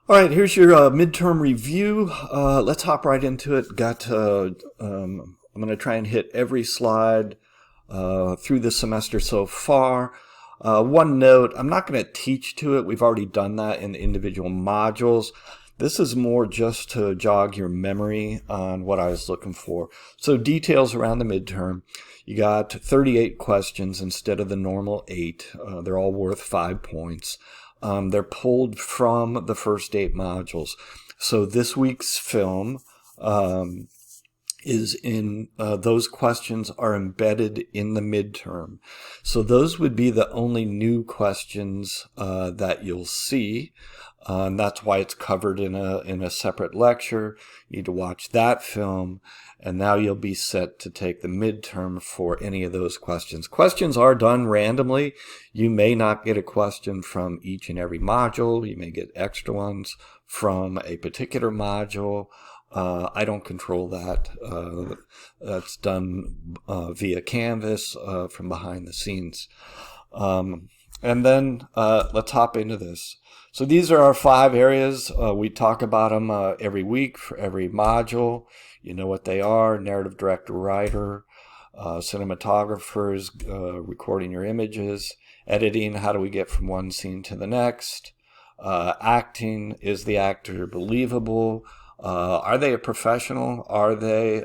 All right, here's your midterm review. Let's hop right into it. I'm going to try and hit every slide through the semester so far. One note, I'm not going to teach to it. We've already done that in the individual modules. This is more just to jog your memory on what I was looking for. So details around the midterm. You got 38 questions instead of the normal 8. They're all worth 5 points. They're pulled from the first 8 modules. So this week's film is in, those questions are embedded in the midterm. So those would be the only new questions that you'll see. And that's why it's covered in a separate lecture. You need to watch that film, and now you'll be set to take the midterm for any of those questions. Questions are done randomly. You may not get a question from each and every module. You may get extra ones from a particular module. I don't control that. That's done via Canvas from behind the scenes. And then let's hop into this. So these are our 5 areas. We talk about them every week for every module. You know what they are: narrative director, writer, cinematographers, recording your images, editing, how do we get from one scene to the next, acting, is the actor believable, are they a professional, are they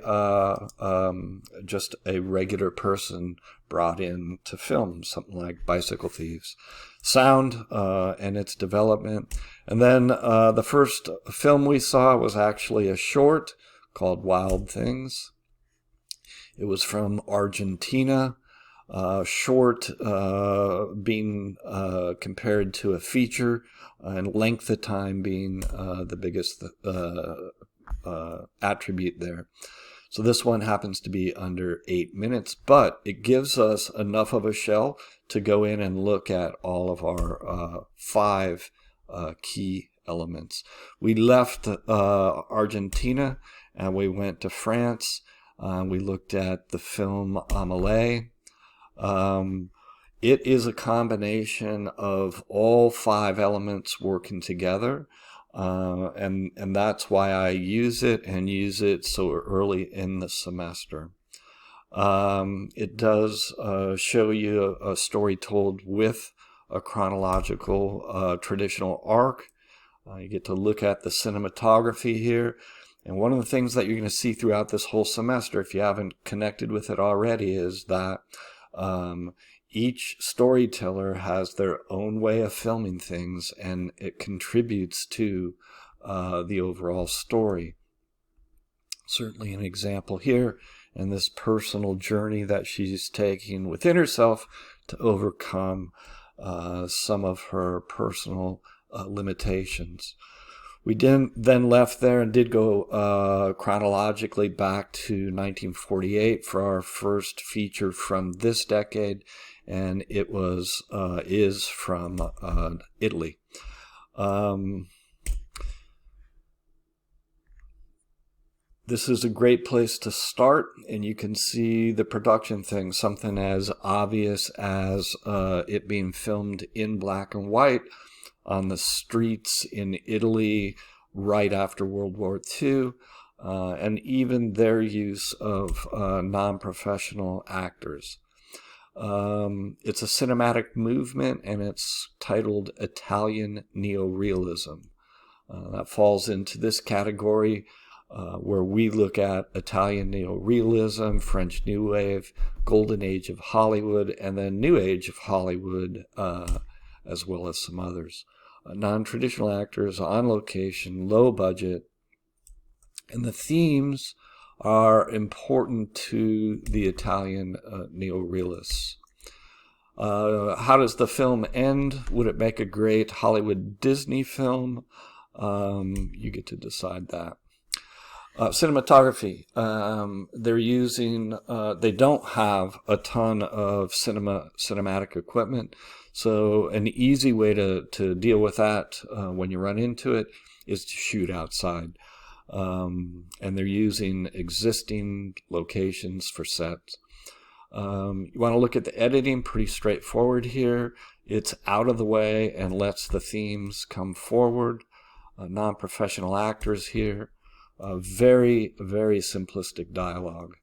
just a regular person brought in to film something like Bicycle Thieves, sound and its development. And then the first film we saw was actually a short called Wild Things. It was from Argentina. Short being compared to a feature, and length of time being the biggest attribute there. So this one happens to be under 8 minutes, but it gives us enough of a shell to go in and look at all of our 5 key elements. We left Argentina and we went to France. We looked at the film Amelie. It is a combination of all 5 elements working together. And that's why I use it, and use it so early in the semester. It does show you a story told with a chronological traditional arc. You get to look at the cinematography here. And one of the things that you're going to see throughout this whole semester, if you haven't connected with it already, is that each storyteller has their own way of filming things, and it contributes to the overall story. Certainly an example here in this personal journey that she's taking within herself to overcome some of her personal limitations. We then left there and did go chronologically back to 1948 for our first feature from this decade, and it is from Italy. This is a great place to start, and you can see the production thing, something as obvious as it being filmed in black and white on the streets in Italy right after World War II, and even their use of non-professional actors. It's a cinematic movement, and it's titled Italian Neorealism. That falls into this category where we look at Italian Neorealism, French New Wave, Golden Age of Hollywood, and then New Age of Hollywood, as well as some others. Non-traditional actors on location, low budget, and the themes are important to the Italian neorealists. How does the film end? Would it make a great Hollywood Disney film? You get to decide that. Cinematography. They're using, they don't have a ton of cinematic equipment, so an easy way to deal with that when you run into it is to shoot outside. And they're using existing locations for sets. You want to look at the editing, pretty straightforward here. It's out of the way and lets the themes come forward. non-professional actors here. Very, very simplistic dialogue.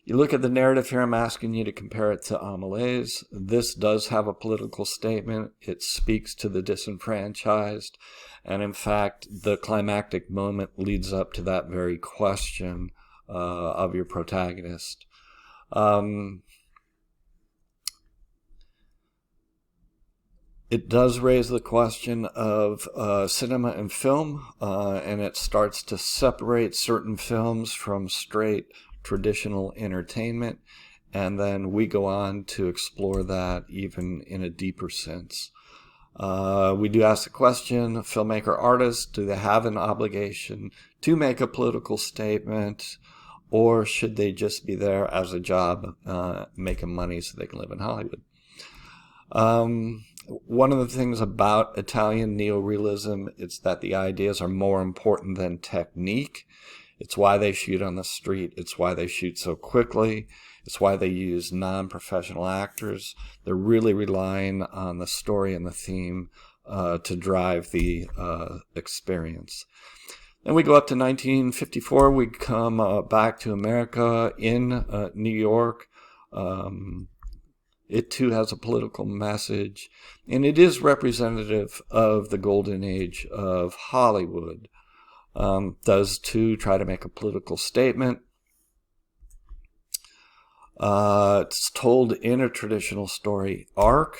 You look at the narrative here, I'm asking you to compare it to Amelée's. This does have a political statement. It speaks to the disenfranchised. And in fact, the climactic moment leads up to that very question of your protagonist. It does raise the question of cinema and film, and it starts to separate certain films from straight traditional entertainment, and then we go on to explore that even in a deeper sense. We do ask the question, filmmaker artists, do they have an obligation to make a political statement, or should they just be there as a job, making money so they can live in Hollywood? One of the things about Italian neorealism is that the ideas are more important than technique. It's why they shoot on the street. It's why they shoot so quickly. It's why they use non-professional actors. They're really relying on the story and the theme to drive the experience. Then we go up to 1954. We come back to America in New York. It too has a political message, and it is representative of the golden age of Hollywood. Does too try to make a political statement. It's told in a traditional story arc.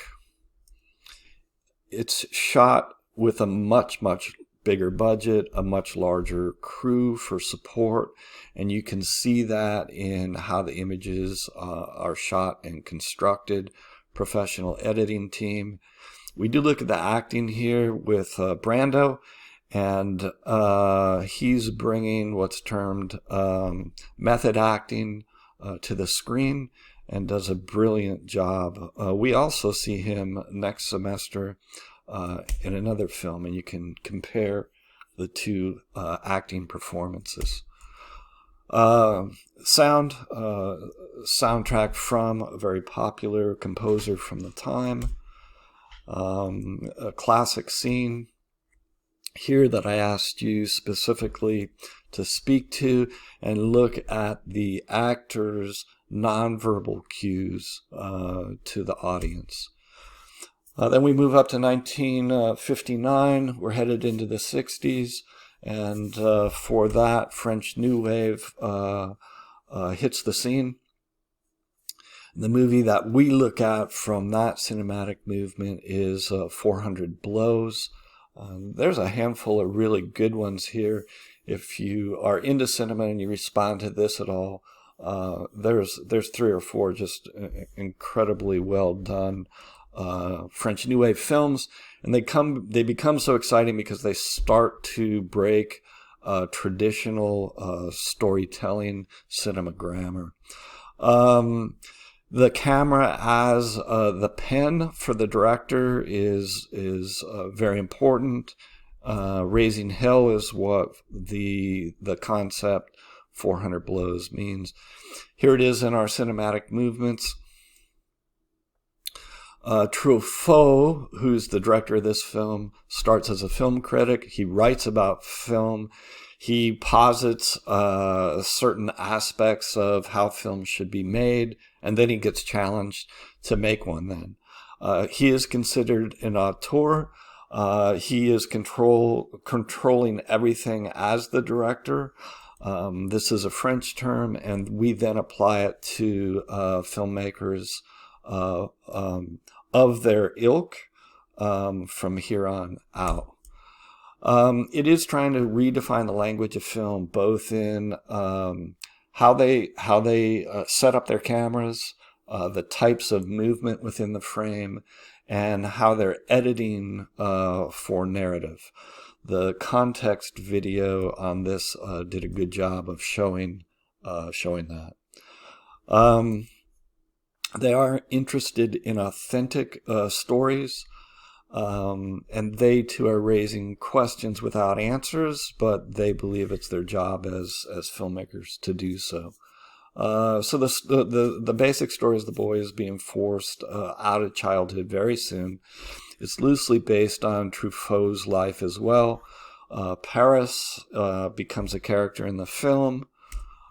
It's shot with a much, much bigger budget, a much larger crew for support, and you can see that in how the images are shot and constructed. Professional editing team. We do look at the acting here with Brando, and he's bringing what's termed method acting to the screen and does a brilliant job. We also see him next semester in another film, and you can compare the two acting performances. Soundtrack from a very popular composer from the time. A classic scene here that I asked you specifically to speak to and look at the actors' nonverbal cues to the audience. Then we move up to 1959. We're headed into the 60s. And for that, French New Wave hits the scene. The movie that we look at from that cinematic movement is 400 Blows. There's a handful of really good ones here. If you are into cinema and you respond to this at all, there's 3 or 4 just incredibly well done French New Wave films, and they become so exciting because they start to break traditional storytelling cinema grammar. The camera as the pen for the director is very important. Raising hell is what the concept 400 Blows means. Here it is in our cinematic movements. Truffaut, who's the director of this film, starts as a film critic. He writes about film. He posits certain aspects of how films should be made, and then he gets challenged to make one then. He is considered an auteur. He is controlling everything as the director. This is a French term, and we then apply it to filmmakers of their ilk from here on out. It is trying to redefine the language of film, both in how they set up their cameras, the types of movement within the frame, and how they're editing for narrative. The context video on this did a good job of showing that. They are interested in authentic stories, and they too are raising questions without answers, but they believe it's their job as filmmakers to do so. So the basic story is the boy is being forced out of childhood very soon. It's loosely based on Truffaut's life as well. Paris becomes a character in the film.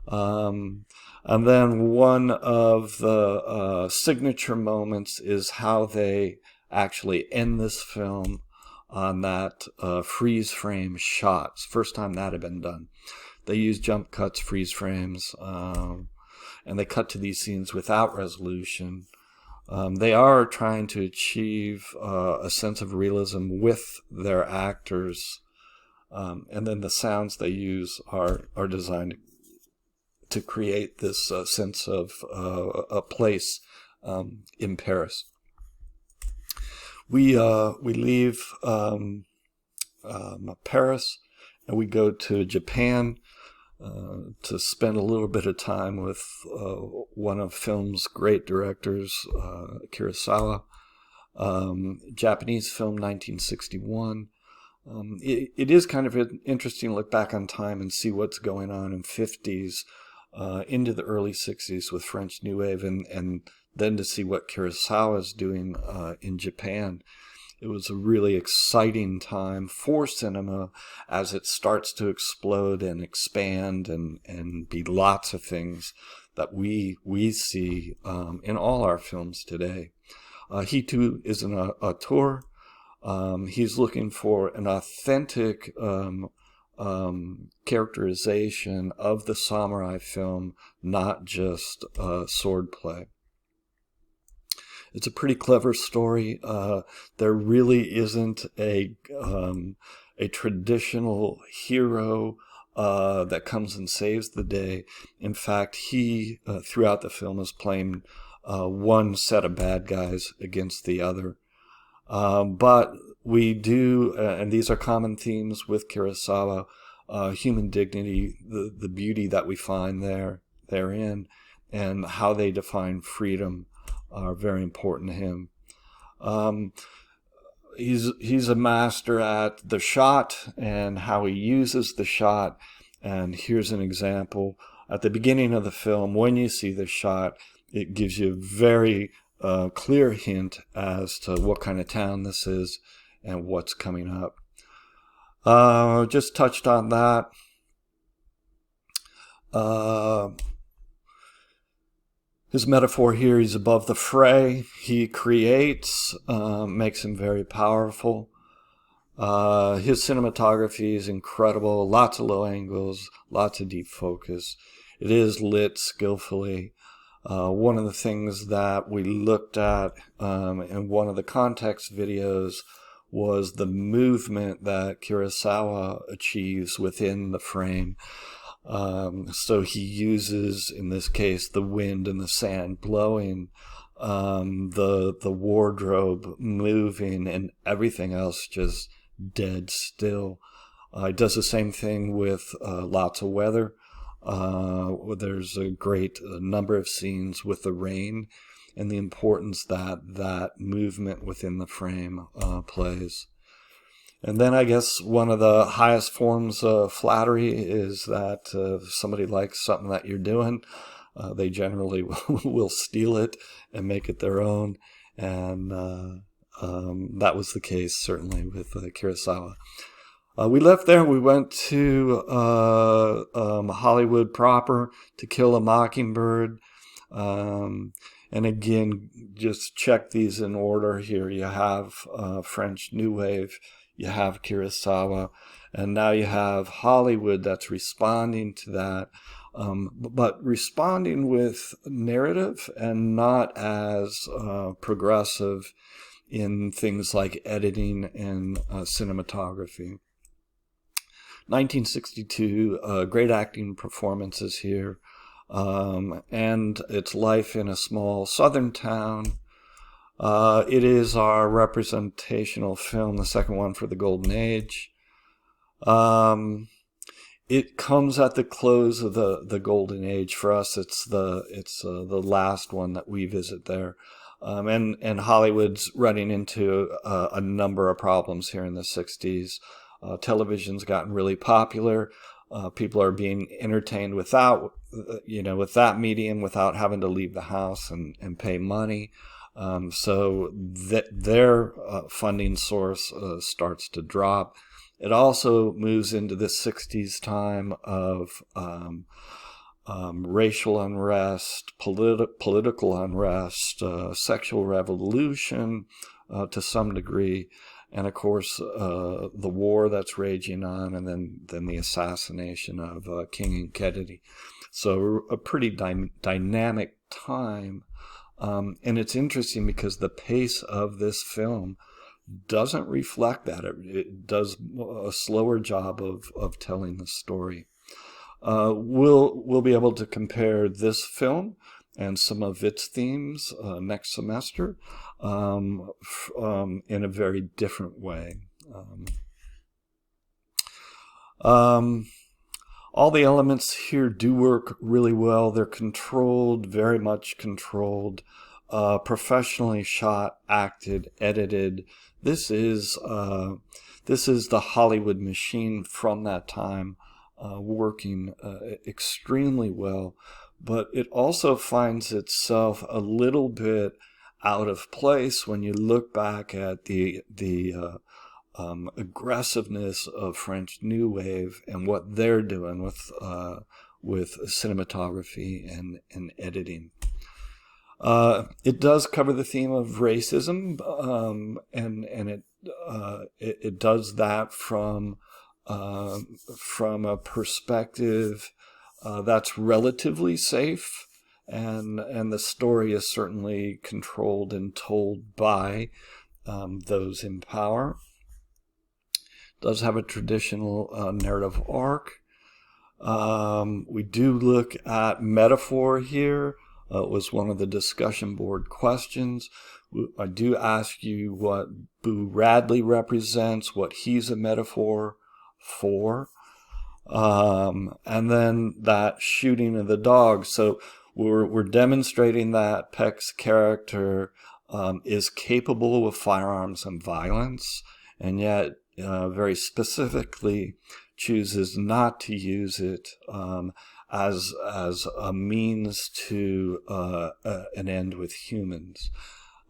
And then one of the signature moments is how they actually end this film on that freeze frame shots. First time that had been done. They use jump cuts, freeze frames, and they cut to these scenes without resolution. They are trying to achieve a sense of realism with their actors, and then the sounds they use are designed to create this sense of a place in Paris. We leave Paris and we go to Japan to spend a little bit of time with one of film's great directors, Kurosawa. Japanese film, 1961. It is kind of an interesting look back on time and see what's going on in 50s into the early 60s with French New Wave, and then to see what Kurosawa is doing in Japan. It was a really exciting time for cinema as it starts to explode and expand and be lots of things that we see in all our films today. He too is an auteur. He's looking for an authentic characterization of the samurai film, not just swordplay. It's a pretty clever story. There really isn't a traditional hero that comes and saves the day. In fact, he, throughout the film, is playing one set of bad guys against the other. But we do, and these are common themes with Kurosawa, human dignity, the beauty that we find therein, and how they define freedom are very important to him. He's a master at the shot and how he uses the shot. And here's an example. At the beginning of the film, when you see the shot, it gives you a very clear hint as to what kind of town this is and what's coming up. Just touched on that. His metaphor here, he's above the fray. He creates, makes him very powerful. His cinematography is incredible. Lots of low angles, lots of deep focus. It is lit skillfully. One of the things that we looked at in one of the context videos was the movement that Kurosawa achieves within the frame. So he uses, in this case, the wind and the sand blowing, the wardrobe moving, and everything else just dead still. He does the same thing with lots of weather. There's a great number of scenes with the rain and the importance that movement within the frame plays. And then I guess one of the highest forms of flattery is that if somebody likes something that you're doing, they generally will steal it and make it their own. And that was the case certainly with Kurosawa. We left there. We went to Hollywood proper, To Kill a Mockingbird. And again, just check these in order here. You have French New Wave. You have Kurosawa, and now you have Hollywood that's responding to that, but responding with narrative and not as progressive in things like editing and cinematography. 1962, great acting performances here, and it's life in a small southern town. It is our representational film, the second one for the Golden Age. It comes at the close of the Golden Age. For us, it's the last one that we visit there. And Hollywood's running into a number of problems here in the 60s. Television's gotten really popular. people are being entertained without, with that medium, without having to leave the house and pay money. So that their funding source starts to drop. It also moves into the 60s time of racial unrest, political unrest, sexual revolution to some degree, and of course the war that's raging on, and then the assassination of King and Kennedy. So a pretty dynamic time. And it's interesting because the pace of this film doesn't reflect that. It does a slower job of telling the story. We'll be able to compare this film and some of its themes next semester in a very different way. All the elements here do work really well. They're controlled, very much controlled, professionally shot, acted, edited. This is the Hollywood machine from that time, working extremely well. But it also finds itself a little bit out of place when you look back at the aggressiveness of French New Wave and what they're doing with cinematography and editing. It does cover the theme of racism, and it does that from a perspective that's relatively safe, and the story is certainly controlled and told by those in power. Does have a traditional narrative arc. We do look at metaphor here. It was one of the discussion board questions. I do ask you what Boo Radley represents, what he's a metaphor for. And then that shooting of the dog. So we're demonstrating that Peck's character is capable of firearms and violence, and yet very specifically chooses not to use it as a means to an end with humans.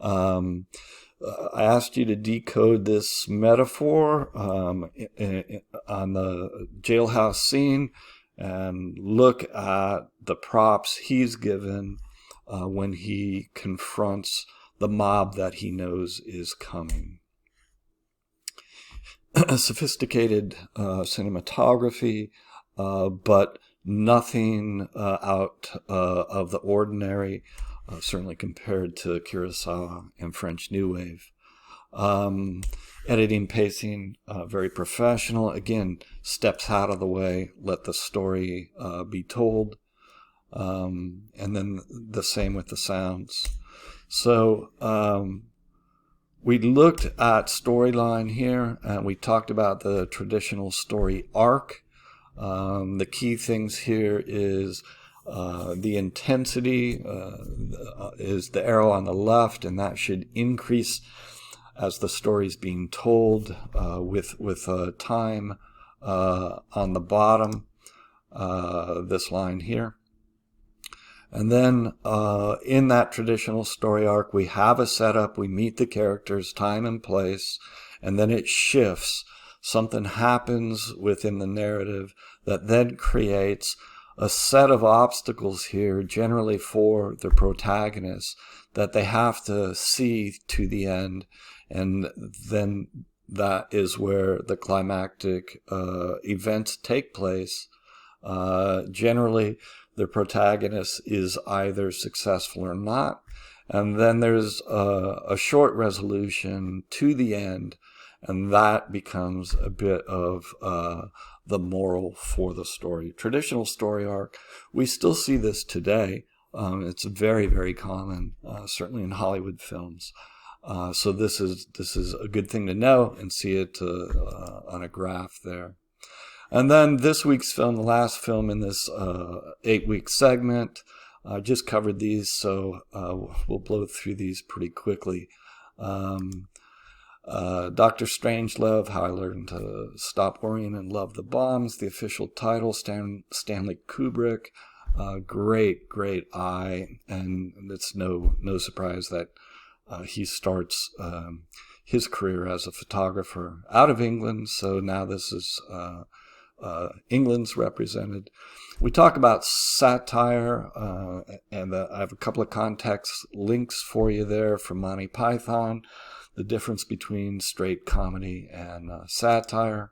I asked you to decode this metaphor on the jailhouse scene and look at the props he's given when he confronts the mob that he knows is coming. Sophisticated cinematography, but nothing out of the ordinary, certainly compared to Kurosawa and French New Wave. Editing, pacing, very professional. Again, steps out of the way, let the story be told. And then the same with the sounds. So we looked at storyline here, and we talked about the traditional story arc. The key things here is the intensity is the arrow on the left, and that should increase as the story is being told, with time on the bottom, this line here. And then in that traditional story arc, we have a setup, we meet the characters, time and place, and then it shifts. Something happens within the narrative that then creates a set of obstacles here, generally for the protagonist, that they have to see to the end. And then that is where the climactic events take place. Generally, the protagonist is either successful or not. And then there's a short resolution to the end, and that becomes a bit of the moral for the story. Traditional story arc, we still see this today. It's very, very common, certainly in Hollywood films. So this is a good thing to know, and see it on a graph there. And then this week's film, the last film in this 8-week segment, I just covered these, so we'll blow through these pretty quickly. Dr. Strangelove, How I Learned to Stop Worrying and Love the Bombs, the official title, Stanley Kubrick. Great eye, and it's no surprise that he starts his career as a photographer out of England, so now this is England's represented. We talk about satire, and I have a couple of context links for you there from Monty Python, the difference between straight comedy and satire.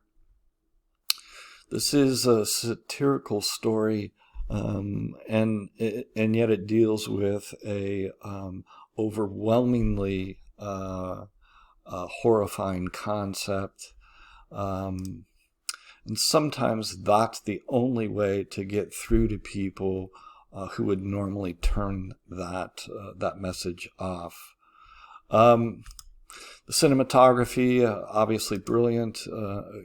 This is a satirical story, and yet it deals with a overwhelmingly horrifying concept. And sometimes that's the only way to get through to people who would normally turn that message off. The cinematography, obviously brilliant.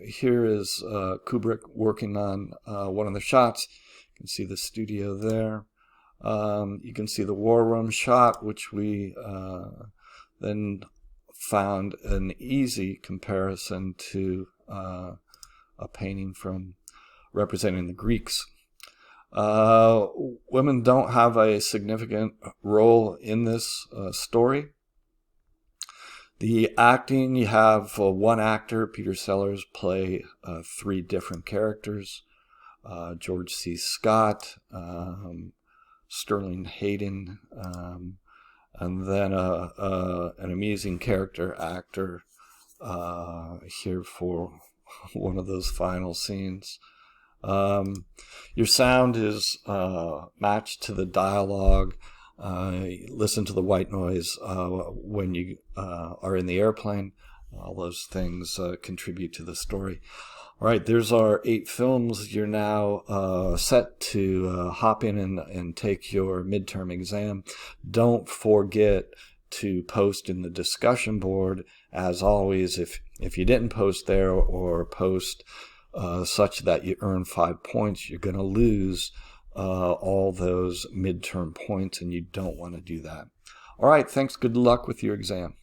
Here is Kubrick working on one of the shots. You can see the studio there. You can see the war room shot, which we then found an easy comparison to a painting from representing the Greeks. Women don't have a significant role in this story. The acting, you have one actor, Peter Sellers, play 3 different characters. George C. Scott, Sterling Hayden, and then an amazing character actor here for one of those final scenes. Your sound is matched to the dialogue. Listen to the white noise when you are in the airplane. All those things contribute to the story. All right, there's our 8 films. You're now set to hop in and take your midterm exam. Don't forget to post in the discussion board. As always, if you didn't post there or post such that you earn 5 points, you're going to lose all those midterm points, and you don't want to do that. All right, thanks. Good luck with your exam.